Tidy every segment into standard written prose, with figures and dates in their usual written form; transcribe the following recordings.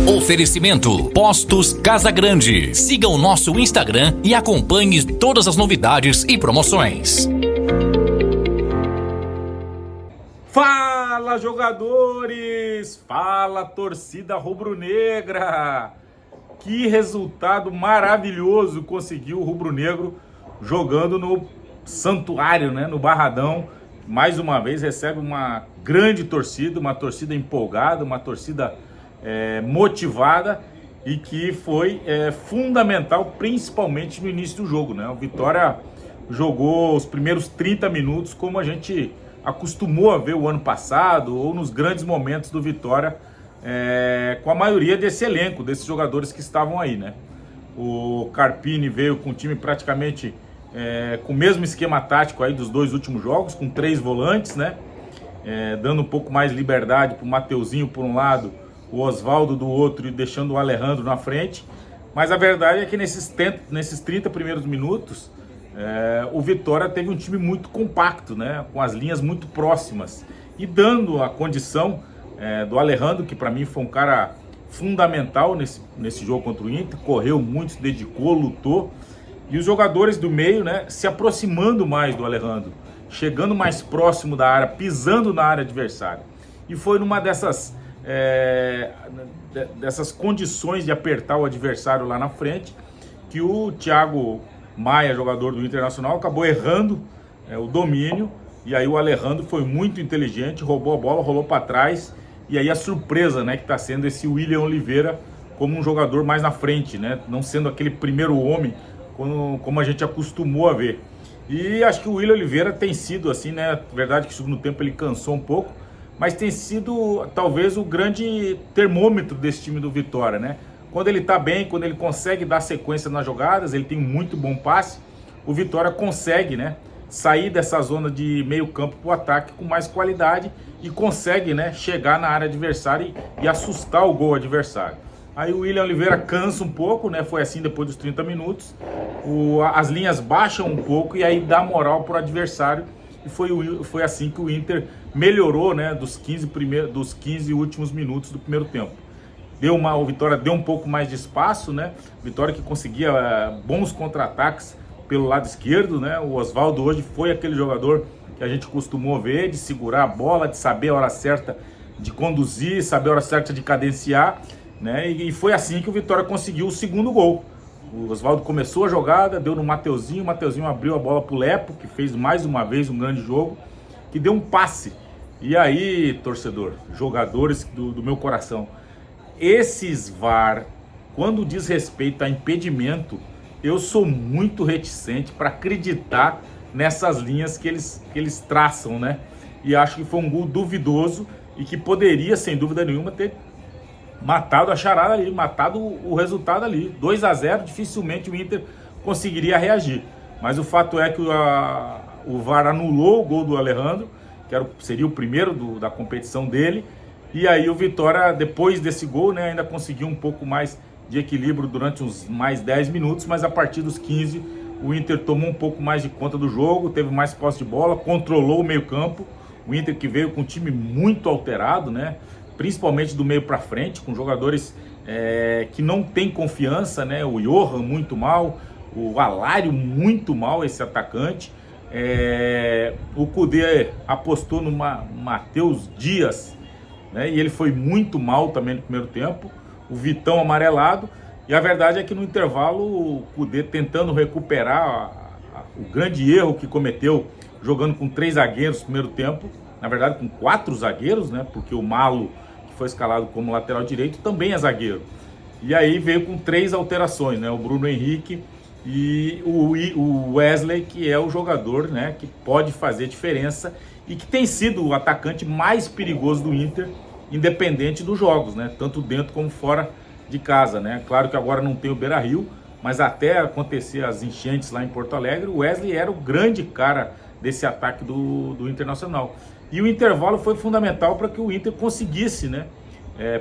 Oferecimento Postos Casa Grande. Siga o nosso Instagram e acompanhe todas as novidades e promoções. Fala, jogadores! Fala, torcida rubro-negra! Que resultado maravilhoso conseguiu o rubro-negro jogando no Santuário, né? No Barradão. Mais uma vez recebe uma grande torcida, uma torcida empolgada, uma torcida motivada e que foi fundamental, principalmente no início do jogo, né? O Vitória jogou os primeiros 30 minutos como a gente acostumou a ver o ano passado ou nos grandes momentos do Vitória, com a maioria desse elenco, desses jogadores que estavam aí, né? O Carpini veio com o time praticamente com o mesmo esquema tático aí dos dois últimos jogos, com 3 volantes, né? Dando um pouco mais liberdade para o Mateuzinho por um lado, o Oswaldo do outro e deixando o Alejandro na frente. Mas a verdade é que nesses 30 primeiros minutos, o Vitória teve um time muito compacto, né? Com as linhas muito próximas e dando a condição do Alejandro, que para mim foi um cara fundamental nesse jogo contra o Inter, correu muito, se dedicou, lutou, e os jogadores do meio, né, se aproximando mais do Alejandro, chegando mais próximo da área, pisando na área adversária. E foi numa dessas condições de apertar o adversário lá na frente que o Thiago Maia, jogador do Internacional, acabou errando o domínio, e aí o Alejandro foi muito inteligente, roubou a bola, rolou para trás, e aí a surpresa, né, que está sendo esse William Oliveira como um jogador mais na frente, né, não sendo aquele primeiro homem como a gente acostumou a ver. E acho que o William Oliveira tem sido assim, né, verdade que no segundo tempo ele cansou um pouco, mas tem sido talvez o grande termômetro desse time do Vitória, né? Quando ele tá bem, quando ele consegue dar sequência nas jogadas, ele tem muito bom passe, o Vitória consegue, né, sair dessa zona de meio campo para o ataque com mais qualidade e consegue, né, chegar na área adversária e assustar o gol adversário. Aí o William Oliveira cansa um pouco, né? Foi assim depois dos 30 minutos. As linhas baixam um pouco e aí dá moral para o adversário. E foi assim que o Inter melhorou, né, dos 15 últimos minutos do primeiro tempo. O Vitória deu um pouco mais de espaço, né? Vitória que conseguia bons contra-ataques pelo lado esquerdo, né? O Oswaldo hoje foi aquele jogador que a gente costumou ver, de segurar a bola, de saber a hora certa de conduzir, saber a hora certa de cadenciar, né? E foi assim que o Vitória conseguiu o segundo gol. O Oswaldo começou a jogada, deu no Mateuzinho, o Mateuzinho abriu a bola pro Lepo, que fez mais uma vez um grande jogo, que deu um passe. E aí, torcedor, jogadores do meu coração, esses VAR, quando diz respeito a impedimento, eu sou muito reticente para acreditar nessas linhas que eles traçam, né? E acho que foi um gol duvidoso e que poderia, sem dúvida nenhuma, ter matado a charada ali, matado o resultado ali. 2-0, dificilmente o Inter conseguiria reagir. Mas o fato é que o VAR anulou o gol do Alejandro, que seria o primeiro da competição dele. E aí o Vitória, depois desse gol, né, ainda conseguiu um pouco mais de equilíbrio durante uns mais 10 minutos, mas a partir dos 15 o Inter tomou um pouco mais de conta do jogo, teve mais posse de bola, controlou o meio-campo. O Inter que veio com um time muito alterado, né, principalmente do meio para frente, com jogadores que não tem confiança, né, o Johan muito mal, o Alário muito mal, esse atacante. O Kudê apostou no Matheus Dias, né, e ele foi muito mal também no primeiro tempo. O Vitão amarelado, e a verdade é que no intervalo o Kudê tentando recuperar o grande erro que cometeu jogando com 3 zagueiros no primeiro tempo, na verdade com 4 zagueiros, né, porque o Malo, que foi escalado como lateral direito, também é zagueiro. E aí veio com 3 alterações, né, o Bruno Henrique e o Wesley, que é o jogador, né, que pode fazer diferença e que tem sido o atacante mais perigoso do Inter, independente dos jogos, né? Tanto dentro como fora de casa, né? Claro que agora não tem o Beira-Rio, mas até acontecer as enchentes lá em Porto Alegre, o Wesley era o grande cara desse ataque do Internacional. E o intervalo foi fundamental para que o Inter conseguisse, né,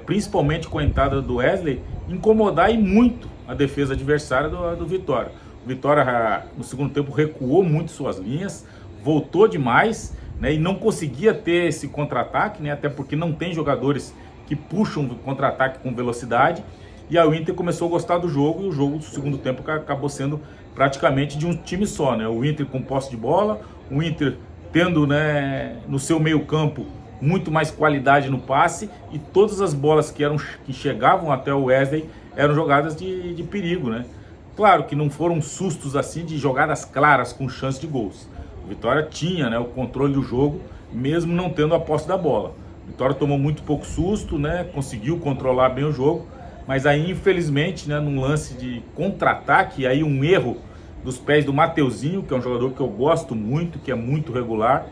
principalmente com a entrada do Wesley, incomodar e muito a defesa adversária do Vitória. O Vitória no segundo tempo recuou muito suas linhas, voltou demais, né, e não conseguia ter esse contra-ataque, né, até porque não tem jogadores que puxam o contra-ataque com velocidade. E aí o Inter começou a gostar do jogo, e o jogo do segundo tempo acabou sendo praticamente de um time só, né? O Inter com posse de bola, o Inter tendo, né, no seu meio campo muito mais qualidade no passe, e todas as bolas que chegavam até o Wesley eram jogadas de perigo, né? Claro que não foram sustos assim de jogadas claras com chance de gols. O Vitória tinha, né, o controle do jogo, mesmo não tendo a posse da bola. O Vitória tomou muito pouco susto, né, conseguiu controlar bem o jogo, mas aí infelizmente, né, num lance de contra-ataque, aí um erro dos pés do Mateuzinho, que é um jogador que eu gosto muito, que é muito regular,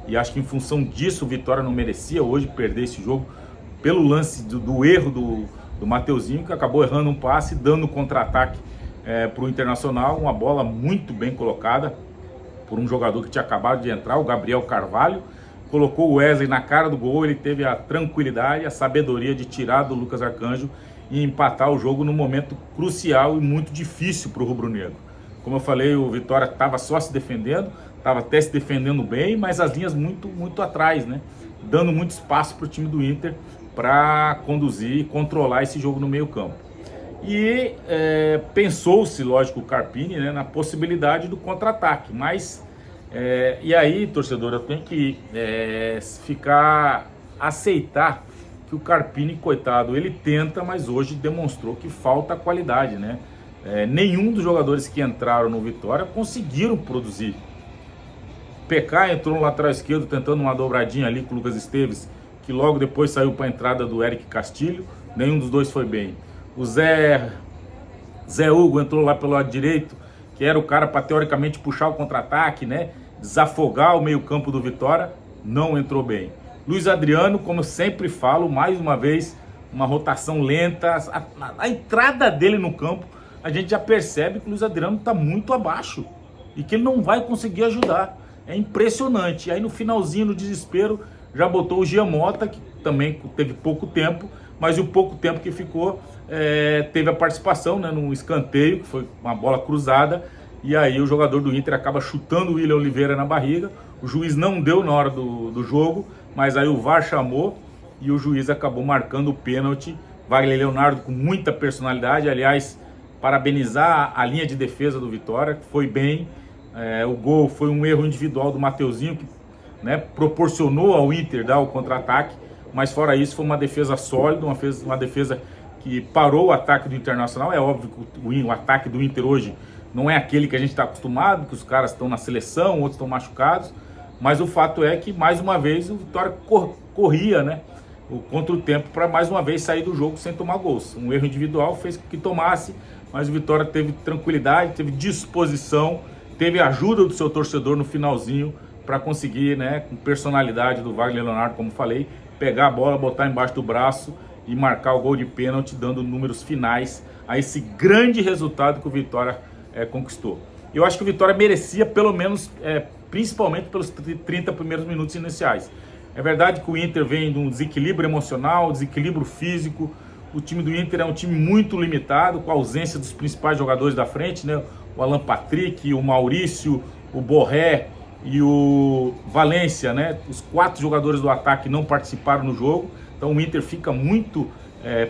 e acho que em função disso o Vitória não merecia hoje perder esse jogo, pelo lance do erro do Mateuzinho, que acabou errando um passe, dando contra-ataque para o Internacional, uma bola muito bem colocada por um jogador que tinha acabado de entrar, o Gabriel Carvalho, colocou o Wesley na cara do gol. Ele teve a tranquilidade, a sabedoria de tirar do Lucas Arcanjo e empatar o jogo num momento crucial e muito difícil para o rubro-negro. Como eu falei, o Vitória estava só se defendendo, estava até se defendendo bem, mas as linhas muito atrás, né? Dando muito espaço para o time do Inter para conduzir e controlar esse jogo no meio campo. E pensou-se, lógico, o Carpini, né, na possibilidade do contra-ataque, mas e aí, torcedor, eu tenho que aceitar que o Carpini, coitado, ele tenta, mas hoje demonstrou que falta qualidade, né? Nenhum dos jogadores que entraram no Vitória conseguiram produzir. PK entrou no lateral esquerdo tentando uma dobradinha ali com o Lucas Esteves, que logo depois saiu para a entrada do Eric Castilho. Nenhum dos dois foi bem. O Zé Hugo entrou lá pelo lado direito, que era o cara para teoricamente puxar o contra-ataque, né? Desafogar o meio-campo do Vitória, não entrou bem. Luiz Adriano, como eu sempre falo, mais uma vez, uma rotação lenta. A entrada dele no campo, a gente já percebe que o Luiz Adriano está muito abaixo e que ele não vai conseguir ajudar. É impressionante. E aí no finalzinho, no desespero, já botou o Giamota, que também teve pouco tempo, mas o pouco tempo que ficou, teve a participação, né, no escanteio, que foi uma bola cruzada, e aí o jogador do Inter acaba chutando o William Oliveira na barriga. O juiz não deu na hora do jogo, mas aí o VAR chamou e o juiz acabou marcando o pênalti. Wagner Leonardo com muita personalidade, aliás, parabenizar a linha de defesa do Vitória, que foi bem. O gol foi um erro individual do Mateuzinho, que, né, proporcionou ao Inter dar o contra-ataque, mas fora isso foi uma defesa sólida, uma defesa que parou o ataque do Internacional. É óbvio que o ataque do Inter hoje não é aquele que a gente está acostumado, que os caras estão na seleção, outros estão machucados, mas o fato é que mais uma vez o Vitória corria, né, contra o tempo para mais uma vez sair do jogo sem tomar gols. Um erro individual fez com que tomasse, mas o Vitória teve tranquilidade, teve disposição, teve ajuda do seu torcedor no finalzinho para conseguir, né, com personalidade do Wagner Leonardo, como falei, pegar a bola, botar embaixo do braço e marcar o gol de pênalti, dando números finais a esse grande resultado que o Vitória conquistou. Eu acho que o Vitória merecia, pelo menos, principalmente pelos 30 primeiros minutos iniciais. É verdade que o Inter vem de um desequilíbrio emocional, desequilíbrio físico. O time do Inter é um time muito limitado, com a ausência dos principais jogadores da frente, né? O Alan Patrick, o Maurício, o Borré e o Valência, né? Os 4 jogadores do ataque não participaram no jogo, então o Inter fica muito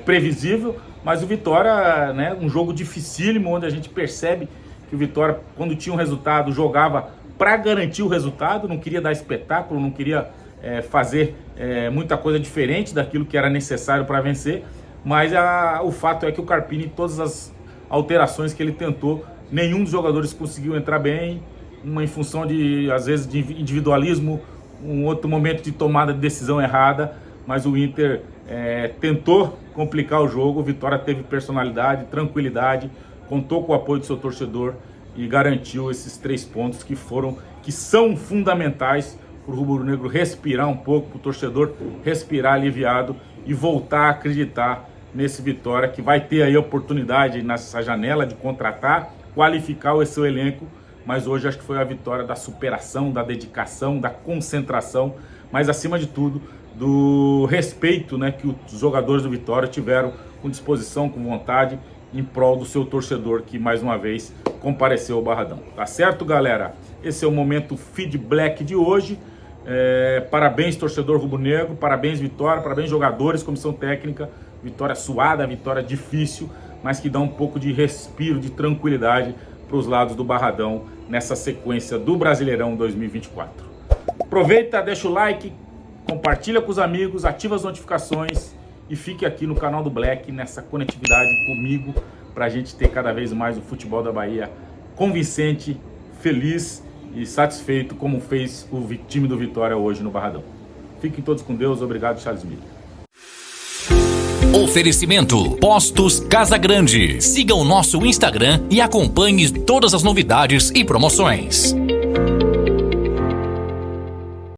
previsível, mas o Vitória, né, um jogo dificílimo, onde a gente percebe que o Vitória, quando tinha um resultado, jogava para garantir o resultado, não queria dar espetáculo, não queria fazer muita coisa diferente daquilo que era necessário para vencer, mas o fato é que o Carpini, todas as alterações que ele tentou, nenhum dos jogadores conseguiu entrar bem, uma em função de, às vezes, de individualismo, um outro momento de tomada de decisão errada, mas o Inter tentou complicar o jogo. O Vitória teve personalidade, tranquilidade, contou com o apoio do seu torcedor e garantiu esses 3 pontos que são fundamentais para o rubro-negro respirar um pouco, para o torcedor respirar aliviado e voltar a acreditar nesse Vitória, que vai ter aí a oportunidade nessa janela de contratar, qualificar o seu elenco, mas hoje acho que foi a vitória da superação, da dedicação, da concentração, mas acima de tudo do respeito, né, que os jogadores do Vitória tiveram com disposição, com vontade, em prol do seu torcedor, que mais uma vez compareceu ao Barradão. Tá certo, galera? Esse é o momento Feed Black de hoje. Parabéns, torcedor rubro-negro, parabéns, Vitória, parabéns, jogadores, comissão técnica. Vitória suada, vitória difícil, mas que dá um pouco de respiro, de tranquilidade para os lados do Barradão nessa sequência do Brasileirão 2024. Aproveita, deixa o like, compartilha com os amigos, ativa as notificações e fique aqui no canal do Black nessa conectividade comigo para a gente ter cada vez mais o futebol da Bahia convincente, feliz e satisfeito como fez o time do Vitória hoje no Barradão. Fiquem todos com Deus, obrigado, Charles Miller. Oferecimento Postos Casa Grande. Siga o nosso Instagram e acompanhe todas as novidades e promoções.